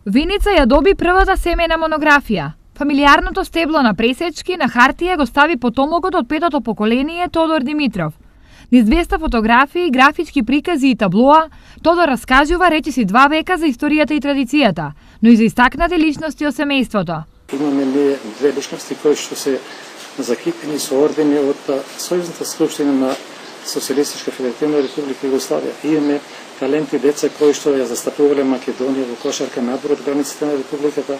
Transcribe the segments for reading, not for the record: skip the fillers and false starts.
Виница ја доби првата семејна монографија. Фамилиарното стебло на пресечки на хартија го стави потомокот од петото поколение Тодор Димитров. Низ 200 фотографии, графички прикази и таблоа, Тодор раскажува речиси 2 века за историјата и традицијата, но и за истакнати личности од семејството. Имаме ние 2 личности кои што се закипени со ордени од Сојузната скупштина на Социјалистичка Федеративна Република Југославија. Имаме таленти деца кои што ја застапувале Македонија во кошарка надвор од границите на републиката,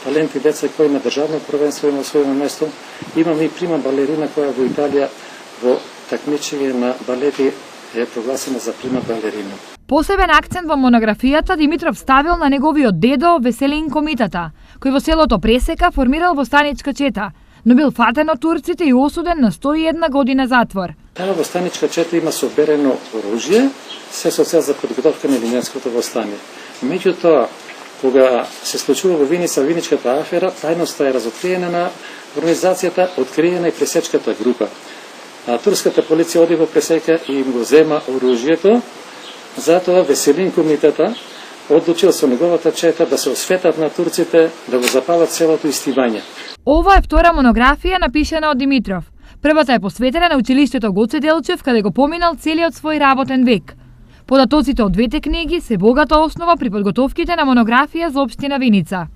таленти деца кои на државно првенство има своје место. Имаме и прима балерина која во Италија во такмичење на балети е прогласена за прима балерина. Посебен акцент во монографијата Димитров ставил на неговиот дедо Веселин Комитата, кој во селото Пресека формирал востаничка чета, но бил фатен од турците и осуден на 101 година затвор. Таа востаничка чета има соберено оружје, се со цел за подготовка на Илињанското востание. Меѓутоа, кога се случува во Виница Виничката афера, тајноста е разоткриена на организацијата, откриена и пресечката група. Турската полиција оди во Пресека и им го зема оружјето, затоа Веселин Комитата одлучил со неговата чета да се осветат на турците, да го запалат селото Истивање. Ова е втора монографија напишана од Димитров. Првата е посветена на училиштето Гоце Делчев, каде го поминал целиот свој работен век. Податоците од двете книги се богата основа при подготовките на монографија за општина Виница.